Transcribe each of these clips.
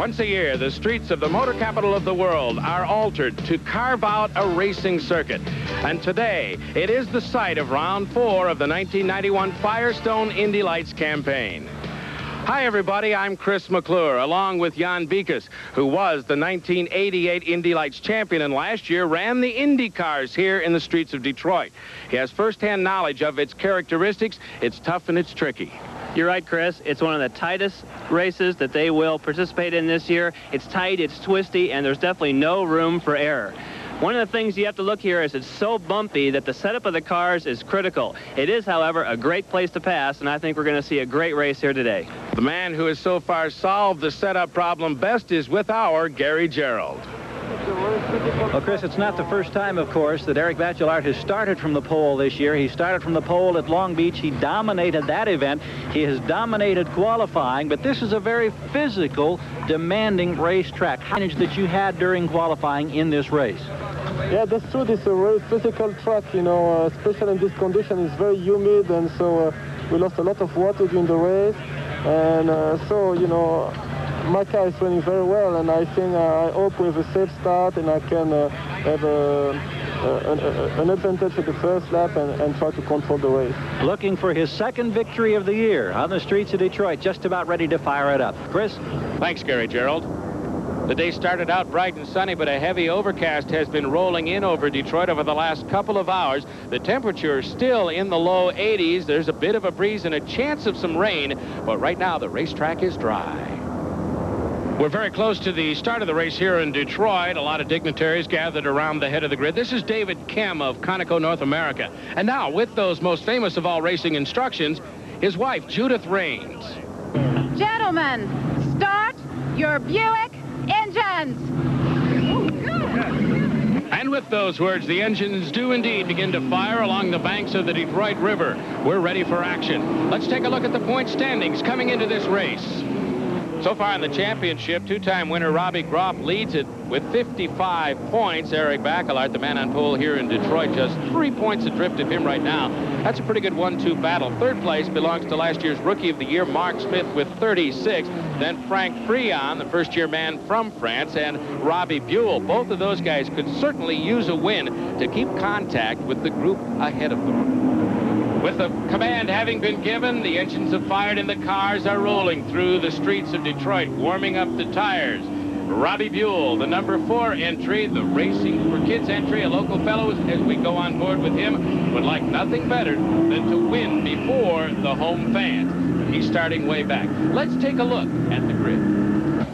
Once a year, the streets of the motor capital of the world are altered to carve out a racing circuit. And today, it is the site of round 4 of the 1991 Firestone Indy Lights campaign. Hi, everybody. I'm Chris McClure, along with Jan Beekes, who was the 1988 Indy Lights champion and last year ran the Indy cars here in the streets of Detroit. He has first-hand knowledge of its characteristics. It's tough and it's tricky. You're right, Chris. It's one of the tightest races that they will participate in this year. It's tight, it's twisty, and there's definitely no room for error. One of the things you have to look here is it's so bumpy that the setup of the cars is critical. It is, however, a great place to pass, and I think we're going to see a great race here today. The man who has so far solved the setup problem best is with our Gary Gerald. Well, Chris, it's not the first time, of course, that Eric Bachelard has started from the pole this year. He started from the pole at Long Beach. He dominated that event. He has dominated qualifying, but this is a very physical, demanding racetrack. How much that you had during qualifying in this race? Yeah, that's true. This is a very physical track, you know, especially in this condition. It's very humid, and so we lost a lot of water during the race. And so, you know, my car is running very well, and I think I hope with a safe start and I can have an advantage at the first lap and try to control the race. Looking for his second victory of the year on the streets of Detroit, just about ready to fire it up. Chris? Thanks, Gary Gerald. The day started out bright and sunny, but a heavy overcast has been rolling in over Detroit over the last couple of hours. The temperature is still in the low 80s. There's a bit of a breeze and a chance of some rain, but right now the racetrack is dry. We're very close to the start of the race here in Detroit. A lot of dignitaries gathered around the head of the grid. This is David Kem of Conoco North America. And now, with those most famous of all racing instructions, his wife, Judith Raines. Gentlemen, start your Buick engines. And with those words, the engines do indeed begin to fire along the banks of the Detroit River. We're ready for action. Let's take a look at the point standings coming into this race. So far in the championship, two-time winner Robbie Groff leads it with 55 points. Eric Bachelard, the man on pole here in Detroit, just 3 points adrift of him right now. That's a pretty good 1-2 battle. Third place belongs to last year's Rookie of the Year, Mark Smith, with 36. Then Frank Frion, the first-year man from France, and Robbie Buell. Both of those guys could certainly use a win to keep contact with the group ahead of them. With the command having been given, the engines have fired and the cars are rolling through the streets of Detroit, warming up the tires. Robbie Buell, the number 4 entry, the Racing for Kids entry, a local fellow, as we go on board with him, would like nothing better than to win before the home fans. He's starting way back. Let's take a look at the grid.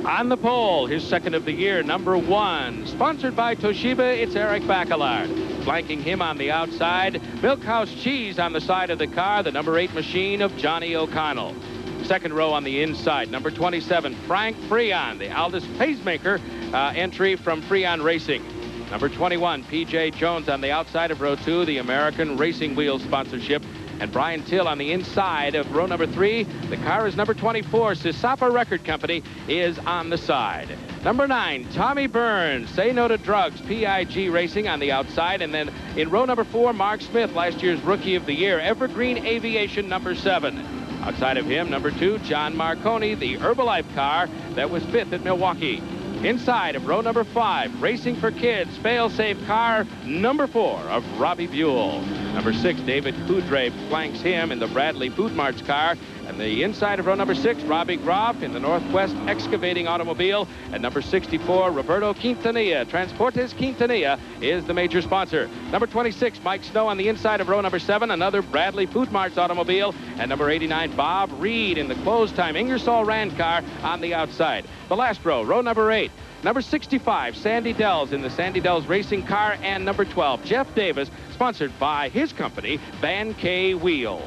On the pole, his second of the year, number 1. Sponsored by Toshiba, it's Eric Bachelard. Flanking him on the outside, Milkhouse Cheese on the side of the car, the number 8 machine of Johnny O'Connell. Second row on the inside, number 27, Frank Frion, the Aldous Pacemaker entry from Frion Racing. Number 21, P.J. Jones on the outside of row 2, the American Racing Wheels sponsorship. And Brian Till on the inside of row number 3. The car is number 24. Sisapa Record Company is on the side. Number 9, Tommy Burns, Say No to Drugs, PIG Racing on the outside. And then in row number 4, Mark Smith, last year's Rookie of the Year, Evergreen Aviation, number 7. Outside of him, number 2, John Marconi, the Herbalife car that was 5th at Milwaukee. Inside of row number 5, Racing for Kids, fail-safe car, number 4 of Robbie Buell. Number 6, David Coudray flanks him in the Bradley Food Marts car. And the inside of row number 6, Robbie Groff in the Northwest Excavating automobile. And number 64, Roberto Quintanilla, Transportes Quintanilla, is the major sponsor. Number 26, Mike Snow on the inside of row number 7, another Bradley Food Marts automobile. And number 89, Bob Reed in the closed-time Ingersoll Rand car on the outside. The last row number 8. Number 65, Sandy Dells in the Sandy Dells racing car. And number 12, Jeff Davis, sponsored by his company, Van K Wheels.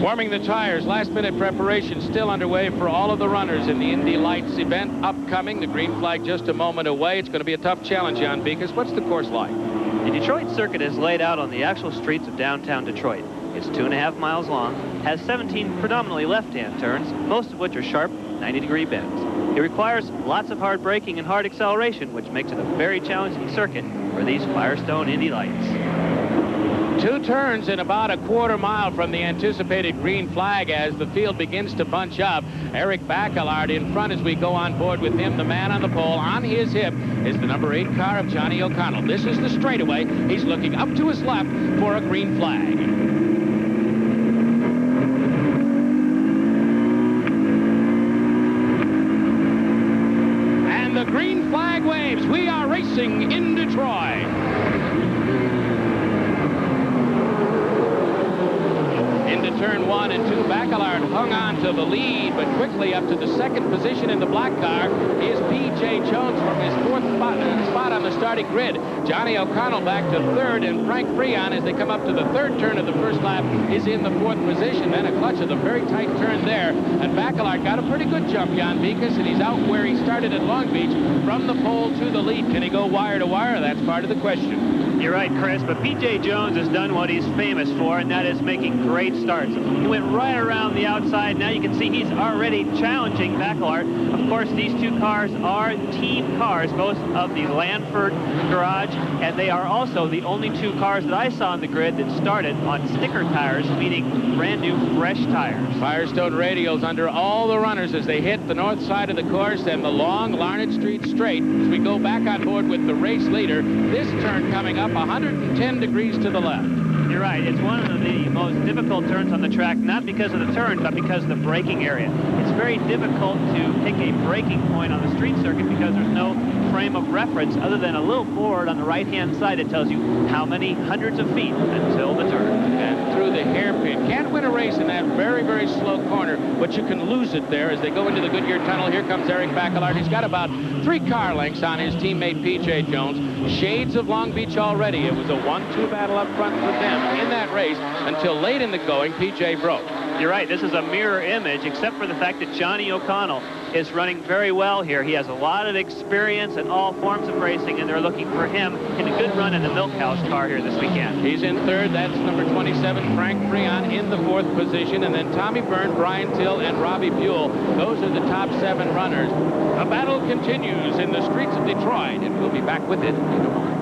Warming the tires, last-minute preparation still underway for all of the runners in the Indy Lights event upcoming. The green flag just a moment away. It's going to be a tough challenge, Jan Beekes. What's the course like? The Detroit circuit is laid out on the actual streets of downtown Detroit. It's 2.5 miles long, has 17 predominantly left-hand turns, most of which are sharp 90-degree bends. It requires lots of hard braking and hard acceleration, which makes it a very challenging circuit for these Firestone Indy Lights. 2 turns in about a quarter mile from the anticipated green flag as the field begins to bunch up. Eric Bacalard in front as we go on board with him. The man on the pole on his hip is the number 8 car of Johnny O'Connell. This is the straightaway. He's looking up to his left for a green flag. And the green flag waves. We are racing in Detroit. Into turn 1 and 2, Bacalard hung on to the lead, but quickly up to the 2nd position in the black car is P.J. Jones from his 4th spot on the starting grid. Johnny O'Connell back to 3rd, and Frank Freon, as they come up to the 3rd turn of the first lap, is in the 4th position. Then a clutch of the very tight turn there, and Bacalard got a pretty good jump, Jan Beekes, and he's out where he started at Long Beach from the pole to the lead. Can he go wire to wire? That's part of the question. You're right, Chris, but P.J. Jones has done what he's famous for, and that is making great starts. He went right around the outside. Now you can see he's already challenging Bacalard. Of course, these 2 cars are team cars, both of the Lanford garage, and they are also the only 2 cars that I saw on the grid that started on sticker tires, meaning brand new, fresh tires. Firestone radios under all the runners as they hit the north side of the course and the long Larned Street straight. As we go back on board with the race leader, this turn coming up 110 degrees to the left. You're right. It's one of the most difficult turns on the track, not because of the turn, but because of the braking area. It's very difficult to pick a braking point on the street circuit because there's no frame of reference other than a little board on the right-hand side that tells you how many hundreds of feet until the turn. And through the hairpin. Can't win a race in that very, very slow corner, but you can lose it there as they go into the Goodyear Tunnel. Here comes Eric Bacalard. He's got about 3 car lengths on his teammate P.J. Jones. Shades of Long Beach already. It was a 1-2 battle up front for them in that race until late in the going. P.J. broke. You're right. This is a mirror image, except for the fact that Johnny O'Connell is running very well here. He has a lot of experience in all forms of racing, and they're looking for him in a good run in the Milkhouse car here this weekend. He's in 3rd. That's number 27, Frank Freon, in the 4th position. And then Tommy Byrne, Brian Till, and Robbie Buell. Those are the top 7 runners. The battle continues in the streets of Detroit, and we'll be back with it in a moment.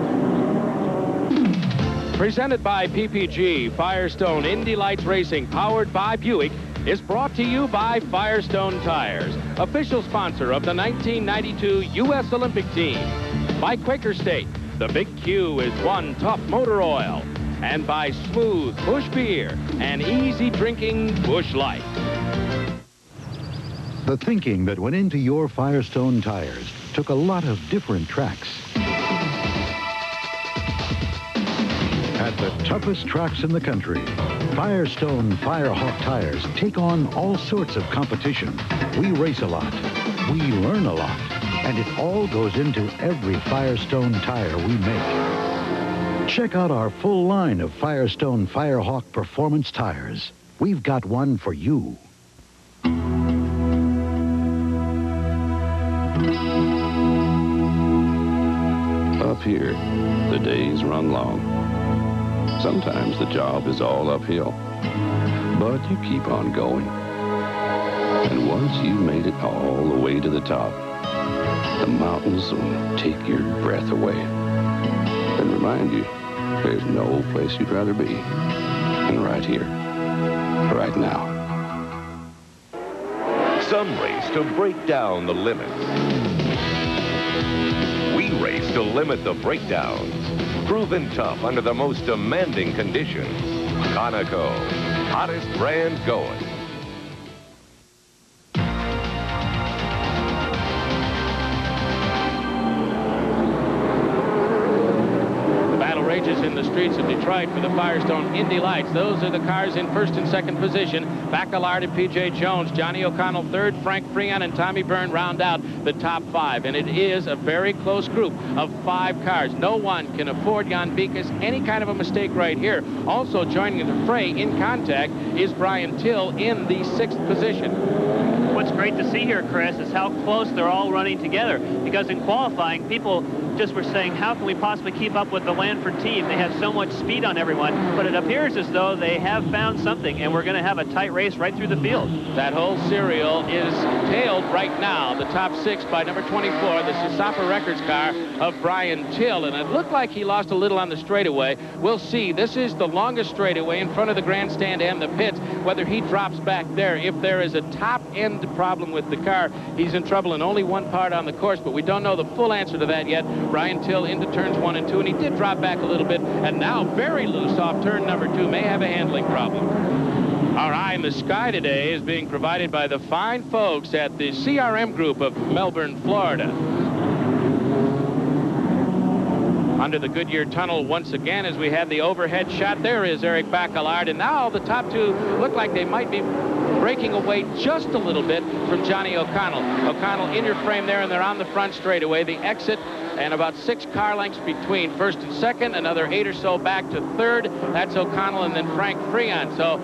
Presented by PPG, Firestone Indy Lights Racing, powered by Buick, is brought to you by Firestone Tires, official sponsor of the 1992 U.S. Olympic team. By Quaker State, the Big Q is one tough motor oil. And by Smooth Busch Beer and easy drinking Busch Light. The thinking that went into your Firestone tires took a lot of different tracks. At the toughest tracks in the country, Firestone Firehawk tires take on all sorts of competition. We race a lot, we learn a lot, and it all goes into every Firestone tire we make. Check out our full line of Firestone Firehawk performance tires. We've got one for you. Up here, the days run long. Sometimes the job is all uphill, but you keep on going. And once you've made it all the way to the top, the mountains will take your breath away and remind you there's no place you'd rather be than right here, right now. Some race to break down the limits. We race to limit the breakdowns. Proven tough under the most demanding conditions. Conoco, hottest brand going. In the streets of Detroit for the Firestone Indy Lights. Those are the cars in 1st and 2nd position. Bacalard and P.J. Jones, Johnny O'Connell 3rd, Frank Freon and Tommy Byrne round out the top 5. And it is a very close group of 5 cars. No one can afford, Jan Beekes, any kind of a mistake right here. Also joining the fray in contact is Brian Till in the 6th position. What's great to see here, Chris, is how close they're all running together. Because in qualifying, people just were saying, how can we possibly keep up with the Lanford team? They have so much speed on everyone, but it appears as though they have found something, and we're going to have a tight race right through the field. That whole serial is tailed right now, the top 6 by number 24, the Sisapa Records car of Brian Till, and it looked like he lost a little on the straightaway. We'll see. This is the longest straightaway in front of the grandstand and the pits. Whether he drops back there, if there is a top-end problem with the car, he's in trouble in only one part on the course, but we don't know the full answer to that yet. Brian Till into turns 1 and 2, and he did drop back a little bit, and now very loose off turn number 2, may have a handling problem. Our eye in the sky today is being provided by the fine folks at the CRM Group of Melbourne, Florida. Under the Goodyear Tunnel once again as we have the overhead shot. There is Eric Bacalard, and now the top 2 look like they might be breaking away just a little bit from Johnny O'Connell. O'Connell in your frame there, and they're on the front straightaway. The exit, and about 6 car lengths between first and second, another 8 or so back to third. That's O'Connell, and then Frank Freon. So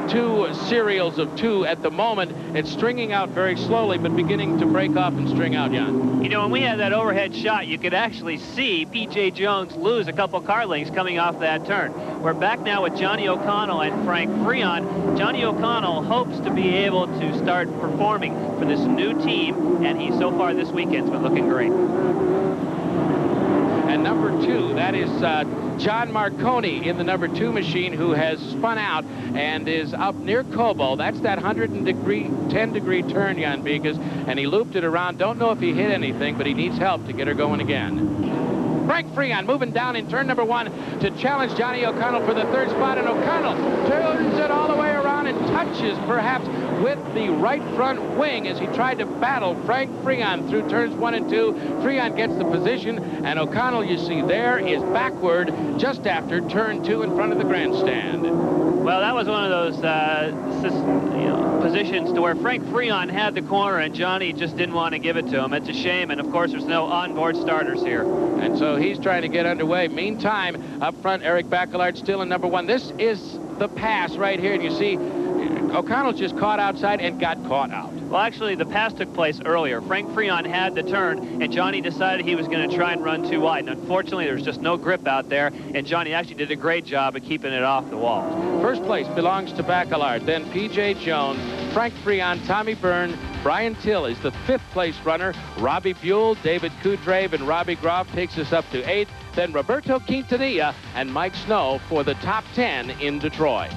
2 serials of 2 at the moment. It's stringing out very slowly, but beginning to break off and string out, Jan. You know, when we had that overhead shot, you could actually see P.J. Jones lose a couple car lengths coming off that turn. We're back now with Johnny O'Connell and Frank Freon. Johnny O'Connell hopes to be able to start performing for this new team, and he so far this weekend's been looking great. And number 2, that is John Marconi in the number 2 machine, who has spun out and is up near Cobo. That's that 110-degree turn, Jan Beekes, and he looped it around. Don't know if he hit anything, but he needs help to get her going again. Frank Freon moving down in turn number 1 to challenge Johnny O'Connell for the 3rd spot, and O'Connell turns it all the way around and touches perhaps with the right front wing as he tried to battle Frank Freon through turns 1 and 2. Freon gets the position, and O'Connell, you see there, is backward just after turn 2 in front of the grandstand. Well, that was one of those positions to where Frank Freon had the corner and Johnny just didn't want to give it to him. It's a shame, and of course there's no onboard starters here. And so he's trying to get underway. Meantime, up front, Eric Bacalard still in number 1. This is the pass right here, and you see O'Connell just caught outside and got caught out. Well, actually, the pass took place earlier. Frank Freon had the turn, and Johnny decided he was going to try and run too wide. And unfortunately, there was just no grip out there, and Johnny actually did a great job of keeping it off the wall. First place belongs to Bacalard, then P.J. Jones, Frank Freon, Tommy Byrne, Brian Till is the 5th place runner. Robbie Buell, David Kudrave, and Robbie Groff takes us up to 8th. Then Roberto Quintanilla and Mike Snow for the top 10 in Detroit.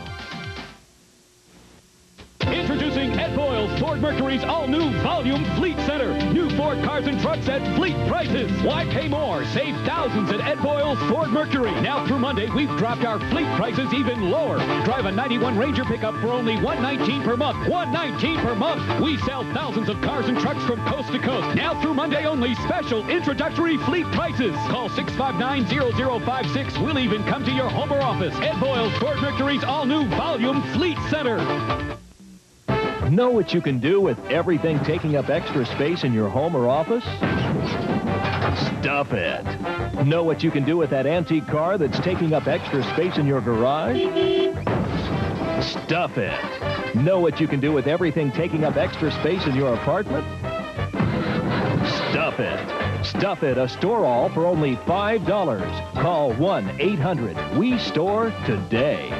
Introducing Ed Boyle's Ford Mercury's all-new Volume Fleet Center. New Ford cars and trucks at fleet prices. Why pay more? Save thousands at Ed Boyle's Ford Mercury. Now through Monday, we've dropped our fleet prices even lower. Drive a 91 Ranger pickup for only $119 per month. $119 per month. We sell thousands of cars and trucks from coast to coast. Now through Monday only, special introductory fleet prices. Call 659-0056. We'll even come to your home or office. Ed Boyle's Ford Mercury's all-new Volume Fleet Center. Know what you can do with everything taking up extra space in your home or office? Stuff it. Know what you can do with that antique car that's taking up extra space in your garage? Stuff it. Know what you can do with everything taking up extra space in your apartment? Stuff it. Stuff it, a store all for only $5. Call 1-800-WE-STORE today.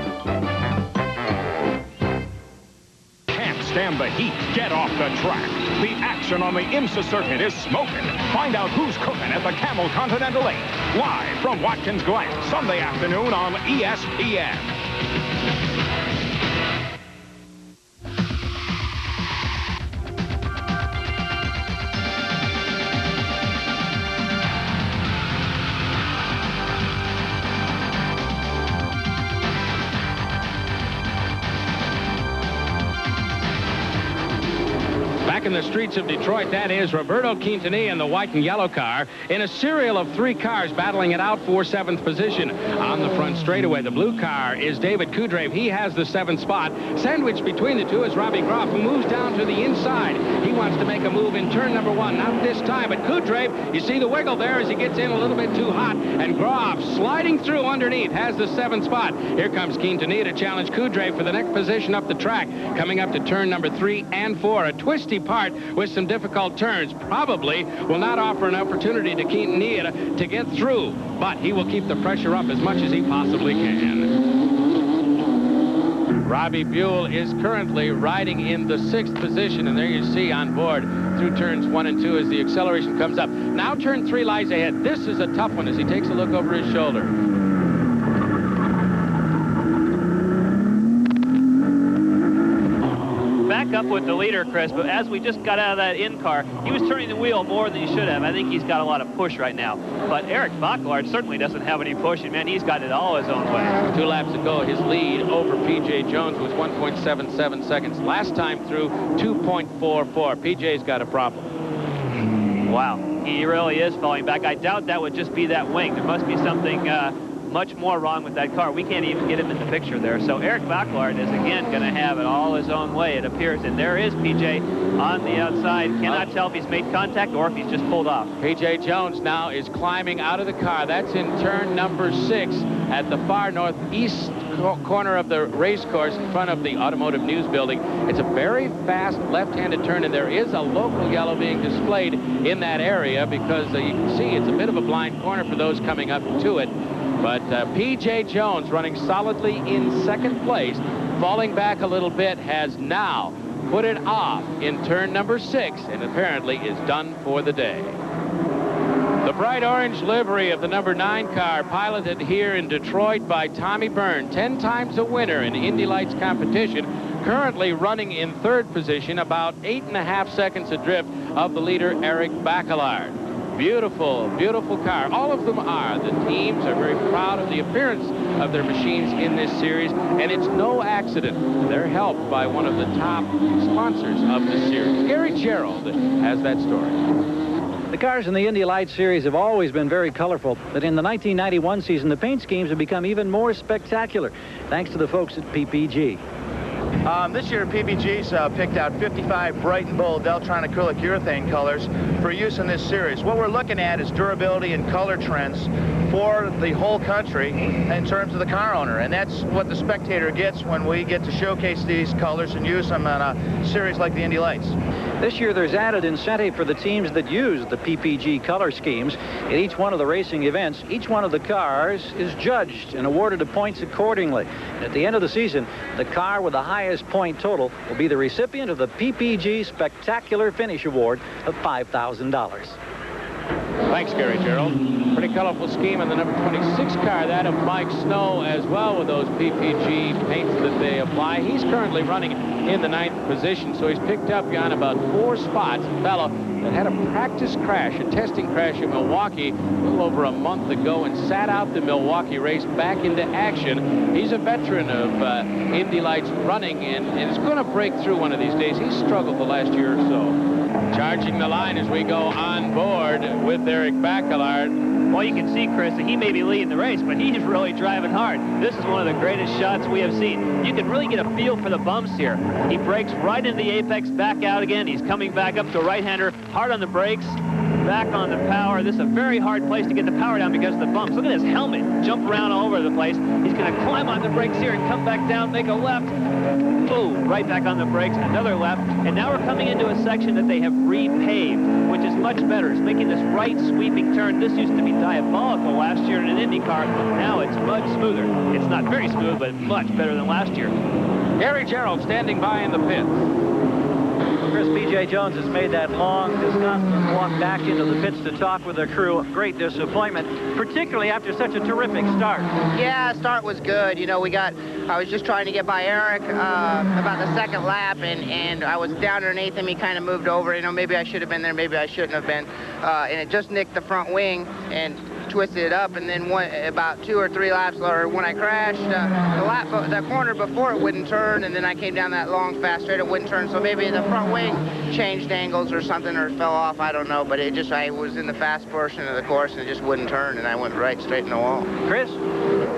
Stand the heat. Get off the track. The action on the IMSA circuit is smoking. Find out who's cooking at the Camel Continental 8. Live from Watkins Glen, Sunday afternoon on ESPN. In the streets of Detroit, that is Roberto Quintanilla in the white and yellow car in a serial of 3 cars battling it out for 7th position. On the front straightaway, the blue car is David Kudrave. He has the 7th spot. Sandwiched between the 2 is Robbie Groff, who moves down to the inside. He wants to make a move in turn number 1. Not this time, but Kudrave, you see the wiggle there as he gets in a little bit too hot, and Groff sliding through underneath has the 7th spot. Here comes Quintanilla to challenge Kudrave for the next position up the track. Coming up to turn number 3 and 4, a twisty part apart with some difficult turns. Probably will not offer an opportunity to Quintanilla to get through, but he will keep the pressure up as much as he possibly can. Robbie Buell is currently riding in the 6th position, and there you see on board through turns 1 and 2 as the acceleration comes up. Now turn 3 lies ahead. This is a tough one as he takes a look over his shoulder. Back up with the leader, Chris, but as we just got out of that in-car, he was turning the wheel more than he should have. I think he's got a lot of push right now. But Eric Bachelard certainly doesn't have any pushing, man. He's got it all his own way. 2 laps ago, his lead over P.J. Jones was 1.77 seconds. Last time through, 2.44. P.J.'s got a problem. Wow, he really is falling back. I doubt that would just be that wing. There must be something much more wrong with that car. We can't even get him in the picture there. So Eric Bachelard is again going to have it all his own way, it appears. And there is PJ on the outside. Cannot tell if he's made contact or if he's just pulled off. P.J. Jones now is climbing out of the car. That's in turn number 6 at the far northeast corner of the race course in front of the Automotive News building. It's a very fast left-handed turn, and there is a local yellow being displayed in that area because you can see it's a bit of a blind corner for those coming up to it. But P.J. Jones, running solidly in 2nd place, falling back a little bit, has now put it off in turn number 6 and apparently is done for the day. The bright orange livery of the number 9 car, piloted here in Detroit by Tommy Byrne, 10 times a winner in Indy Lights competition, currently running in 3rd position, about 8.5 seconds adrift of the leader, Eric Bachelard. Beautiful, beautiful car. All of them are. The teams are very proud of the appearance of their machines in this series, and it's no accident. They're helped by one of the top sponsors of the series. Gary Gerald has that story. The cars in the Indy Lights series have always been very colorful, but in the 1991 season, the paint schemes have become even more spectacular, thanks to the folks at PPG. This year, PPG's picked out 55 bright and bold Deltron acrylic urethane colors for use in this series. What we're looking at is durability and color trends for the whole country in terms of the car owner, and that's what the spectator gets when we get to showcase these colors and use them in a series like the Indy Lights. This year, there's added incentive for the teams that use the PPG color schemes. At each one of the racing events, each one of the cars is judged and awarded points accordingly. And at the end of the season, the car with the highest point total will be the recipient of the PPG Spectacular Finish Award of $5,000. Thanks, Gary Gerald. Pretty colorful scheme in the number 26 car, that of Mike Snow as well, with those PPG paints that they apply. He's currently running in the 9th position, so he's picked up on about 4 spots. A fellow that had a practice crash, a testing crash in Milwaukee a little over a month ago and sat out the Milwaukee race back into action. He's a veteran of Indy Lights running and is going to break through one of these days. He's struggled the last year or so. Charging the line as we go on board with Eric Bachelard. Well, you can see, Chris, that he may be leading the race, but he's really driving hard. This is one of the greatest shots we have seen. You can really get a feel for the bumps here. He brakes right into the apex, back out again. He's coming back up to a right-hander, hard on the brakes, back on the power. This is a very hard place to get the power down because of the bumps. Look at his helmet. Jump around all over the place. He's going to climb on the brakes here and come back down, make a left. Boom, right back on the brakes, another left. And now we're coming into a section that they have repaved, which is much better. It's making this right sweeping turn. This used to be diabolical last year in an Indy car. Now it's much smoother. It's not very smooth, but much better than last year. Gary Gerald standing by in the pits. Chris, P.J. Jones has made that long distance walk back into the pits to talk with the crew. Great disappointment, particularly after such a terrific start. Yeah, start was good. You know, I was just trying to get by Eric about the 2nd lap, and I was down underneath him. He kind of moved over. You know, maybe I should have been there, maybe I shouldn't have been. And it just nicked the front wing and twisted it up, and then about 2 or 3 laps, or when I crashed, the corner before it wouldn't turn, and then I came down that long, fast straight, it wouldn't turn, so maybe the front wing changed angles or something, or fell off, I don't know, but I was in the fast portion of the course, and it just wouldn't turn, and I went right straight in the wall. Chris?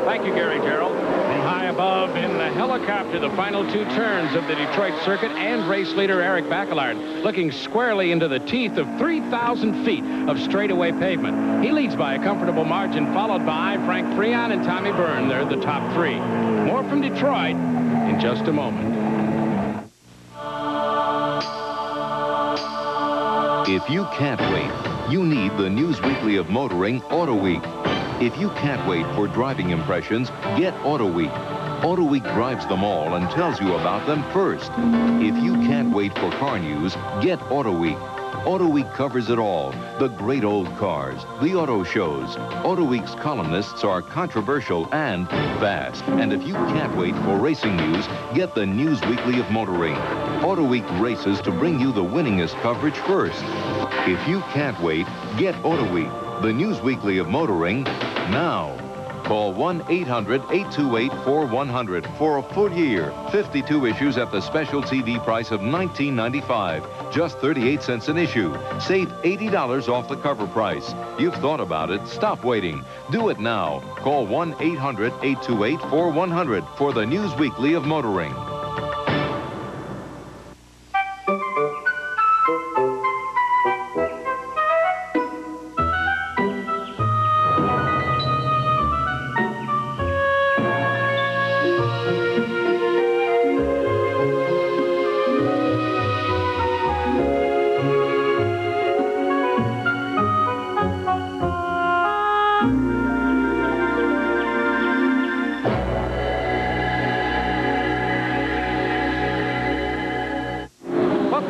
Thank you, Gary Gerald. High above in the helicopter, the final 2 turns of the Detroit circuit, and race leader Eric Bachelard looking squarely into the teeth of 3,000 feet of straightaway pavement. He leads by a comfortable margin, followed by Frank Freon and Tommy Byrne. They're the top 3. More from Detroit in just a moment. If you can't wait, you need the News Weekly of Motoring Auto Week. If you can't wait for driving impressions, get Auto Week. Auto Week drives them all and tells you about them first. If you can't wait for car news, get Auto Week. Auto Week covers it all. The great old cars, the auto shows. Auto Week's columnists are controversial and fast. And if you can't wait for racing news, get the News Weekly of Motoring. Auto Week races to bring you the winningest coverage first. If you can't wait, get Auto Week, the News Weekly of Motoring, now. Call 1-800-828-4100 for a full year. 52 issues at the special TV price of $19.95. Just 38 cents an issue. Save $80 off the cover price. You've thought about it. Stop waiting. Do it now. Call 1-800-828-4100 for the News Weekly of Motoring.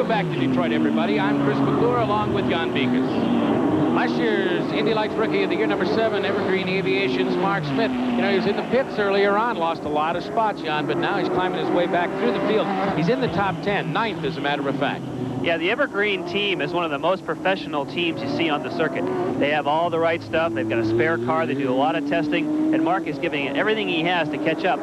Back to Detroit, everybody. I'm Chris McClure along with Jan Beekes. Last year's Indy Lights Rookie of the Year, number 7, Evergreen Aviation's Mark Smith. You know, he was in the pits earlier on, lost a lot of spots, Jan, but now he's climbing his way back through the field. He's in the top 10, 9th as a matter of fact. Yeah, the Evergreen team is one of the most professional teams you see on the circuit. They have all the right stuff. They've got a spare car. They do a lot of testing, and Mark is giving it everything he has to catch up.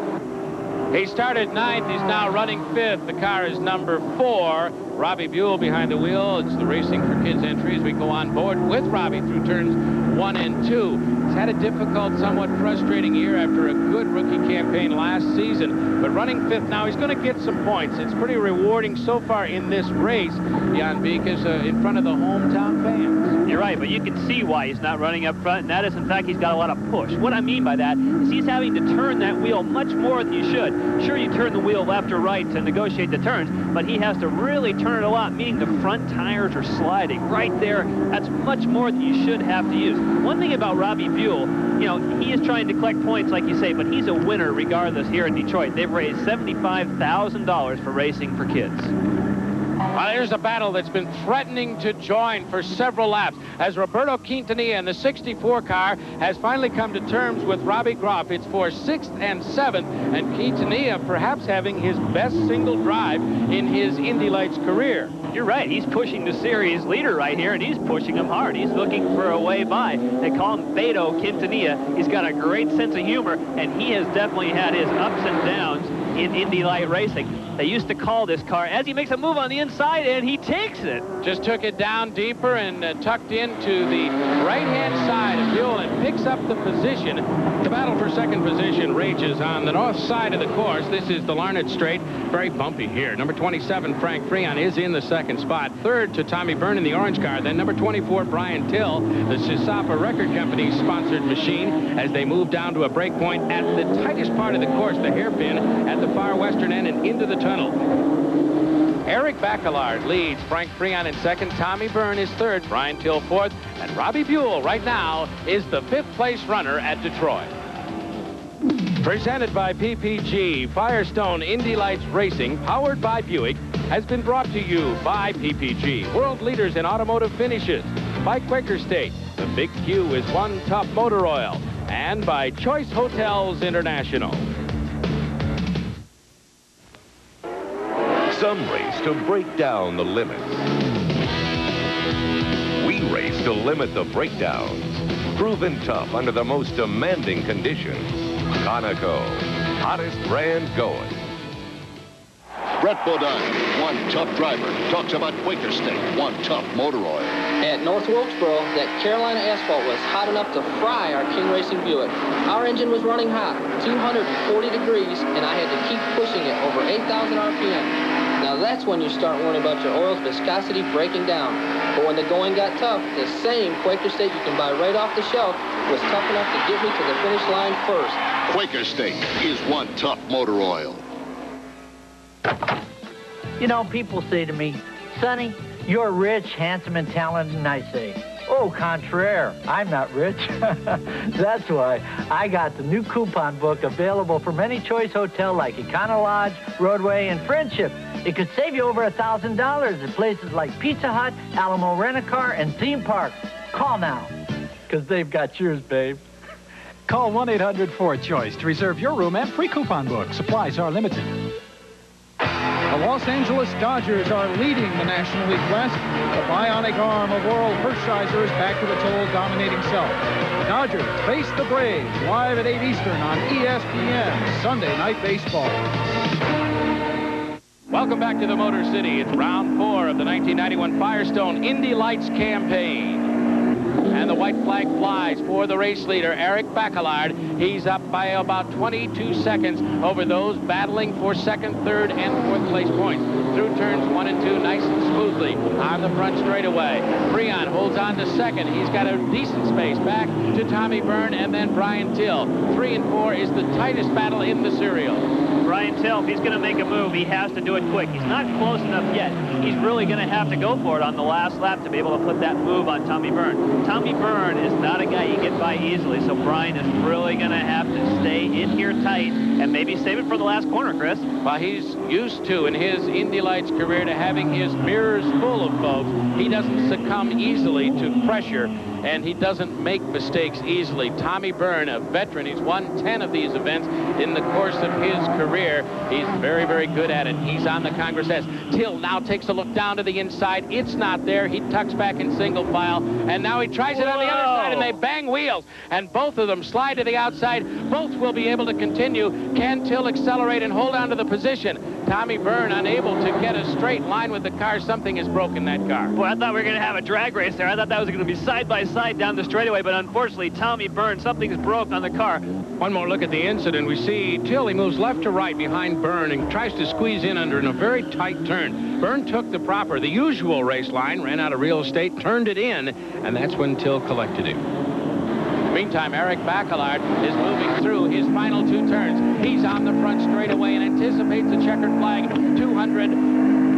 He started 9th. He's now running 5th. The car is number 4. Robbie Buell behind the wheel. It's the Racing for Kids entry as we go on board with Robbie through turns 1 and 2. He's had a difficult, somewhat frustrating year after a good rookie campaign last season. But running 5th now, he's going to get some points. It's pretty rewarding so far in this race, Jan Beekes, in front of the hometown fans. You're right, but you can see why he's not running up front, and that is, in fact, he's got a lot of push. What I mean by that is he's having to turn that wheel much more than you should. Sure, you turn the wheel left or right to negotiate the turns, but he has to really turn it a lot, meaning the front tires are sliding. Right there, that's much more than you should have to use. One thing about Robbie Buell, you know, he is trying to collect points, like you say, but he's a winner regardless here in Detroit. They've raised $75,000 for Racing for Kids. Well, there's a battle that's been threatening to join for several laps as Roberto Quintanilla in the 64 car has finally come to terms with Robbie Groff. It's for 6th and 7th, and Quintanilla perhaps having his best single drive in his Indy Lights career. You're right. He's pushing the series leader right here, and he's pushing him hard. He's looking for a way by. They call him Beto Quintanilla. He's got a great sense of humor, and he has definitely had his ups and downs in Indy Light racing. They used to call this car as he makes a move on the inside, and he takes it. Just took it down deeper and tucked into the right-hand side of Buell and picks up the position. The battle for second position rages on the north side of the course. This is the Larned Straight. Very bumpy here. Number 27, Frank Freon, is in the second spot. Third to Tommy Byrne in the orange car. Then number 24, Brian Till, the Sisapa Record Company's sponsored machine, as they move down to a break point at the tightest part of the course, the hairpin at the far western end and into the tunnel. Eric Bacallard leads. Frank Freon in second. Tommy Byrne is third. Brian Till fourth. And Robbie Buell right now is the 5th place runner at Detroit. Presented by PPG, Firestone Indy Lights Racing, powered by Buick, has been brought to you by PPG, world leaders in automotive finishes, by Quaker State, the Big Q is One Tough Motor Oil, and by Choice Hotels International. Some race to break down the limits. We race to limit the breakdowns. Proven tough under the most demanding conditions. Conoco, hottest brand going. Brett Bodine, one tough driver, talks about Quaker State, one tough motor oil. At North Wilkesboro, that Carolina asphalt was hot enough to fry our King Racing Buick. Our engine was running hot, 240 degrees, and I had to keep pushing it over 8,000 RPM. Now that's when you start worrying about your oil's viscosity breaking down. But when the going got tough, the same Quaker State you can buy right off the shelf was tough enough to get me to the finish line first. Quaker State is one tough motor oil. You know, people say to me, Sonny, You're rich, handsome, and talented, and I say, au contraire, I'm not rich. That's why I got the new coupon book available from any choice hotel like Econo Lodge, Roadway, and Friendship. It could save you over $1,000 at places like Pizza Hut, Alamo Rent-A-Car, and theme parks. Call now, because they've got yours, babe. Call 1-800-4CHOICE to reserve your room and free coupon book. Supplies are limited. The Los Angeles Dodgers are leading the National League West. The bionic arm of Oral Hershiser is back to its old dominating self. The Dodgers face the Braves live at 8 Eastern on ESPN, Sunday Night Baseball. Welcome back to the Motor City. It's round 4 of the 1991 Firestone Indy Lights campaign. And the white flag flies for the race leader, Eric Bacalard. He's up by about 22 seconds over those battling for second, third, and fourth place points. Through turns 1 and 2, nice and smoothly on the front straightaway. Freon holds on to second. He's got a decent space back to Tommy Byrne and then Brian Till. 3 and 4 is the tightest battle in the serial. Brian Till, if he's going to make a move, he has to do it quick. He's not close enough yet. He's really going to have to go for it on the last lap to be able to put that move on Tommy Byrne. Tommy Byrne is not a guy you get by easily, so Brian is really going to have to stay in here tight and maybe save it for the last corner, Chris. Well, he's used to, in his Indy Lights career, to having his mirrors full of folks. He doesn't succumb easily to pressure, and he doesn't make mistakes easily. Tommy Byrne, a veteran, he's won 10 of these events in the course of his career. He's very, very good at it. He's on the Congress S. Till now takes a look down to the inside. It's not there. He tucks back in single file, and now he tries it on the other side, and they bang wheels, and both of them slide to the outside. Both will be able to continue. Can Till accelerate and hold on to the position? Tommy Byrne unable to get a straight line with the car. Something is broken in that car. Boy, I thought we were going to have a drag race there. I thought that was going to be side by side down the straightaway, but unfortunately, Tommy Byrne, something's broke on the car. One more look at the incident. We see Till, he moves left to right behind Byrne and tries to squeeze in under in a very tight turn. Byrne took the usual race line, ran out of real estate, turned it in, and that's when Till collected him. Meantime, Eric Bacalard is moving through his final 2 turns. He's on the front straightaway and anticipates the checkered flag. 200,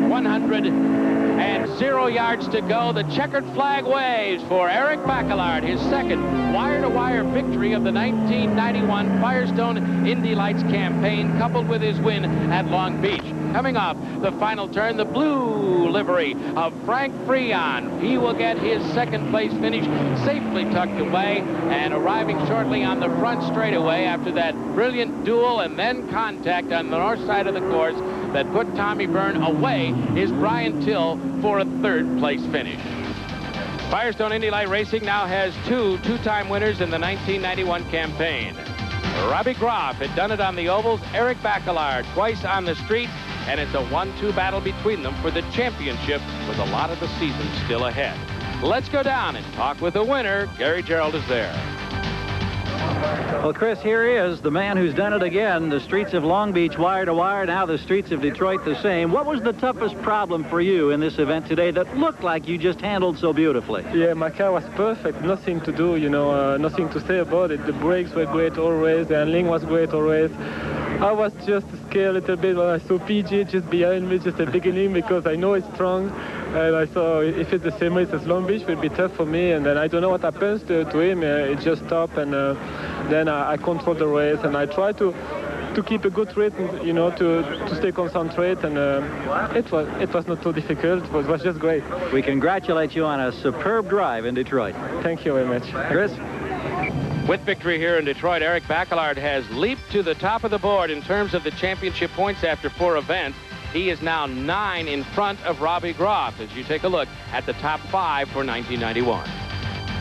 100, and 0 yards to go. The checkered flag waves for Eric Bacalard, his second wire-to-wire victory of the 1991 Firestone Indy Lights campaign, coupled with his win at Long Beach. Coming off the final turn, the blue livery of Frank Freon. He will get his second place finish safely tucked away, and arriving shortly on the front straightaway after that brilliant duel and then contact on the north side of the course that put Tommy Byrne away is Brian Till for a third place finish. Firestone Indy Light Racing now has 2 two-time winners in the 1991 campaign. Robbie Groff had done it on the ovals, Eric Bacalard twice on the street, and it's a 1-2 battle between them for the championship with a lot of the season still ahead. Let's go down and talk with the winner. Gary Gerald is there. Well, Chris, here he is, the man who's done it again. The streets of Long Beach wire to wire, now the streets of Detroit the same. What was the toughest problem for you in this event today that looked like you just handled so beautifully? Yeah, my car was perfect. Nothing to do, nothing to say about it. The brakes were great always. The handling was great always. I was just scared a little bit when I saw PG just behind me, just at the beginning, because I know it's strong. And I thought if it's the same race as Long Beach, it will be tough for me. And then I don't know what happens to him. It just stopped, and then I control the race, and I try to keep a good rhythm, to stay concentrated, and it was not so difficult. It was just great. We congratulate you on a superb drive in Detroit. Thank you very much. Chris? With victory here in Detroit, Eric Bacalard has leaped to the top of the board in terms of the championship points after 4 events. He is now 9 in front of Robbie Groff as you take a look at the top 5 for 1991.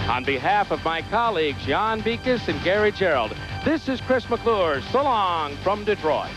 On behalf of my colleagues, Jan Beekes and Gary Gerald, this is Chris McClure. So long from Detroit.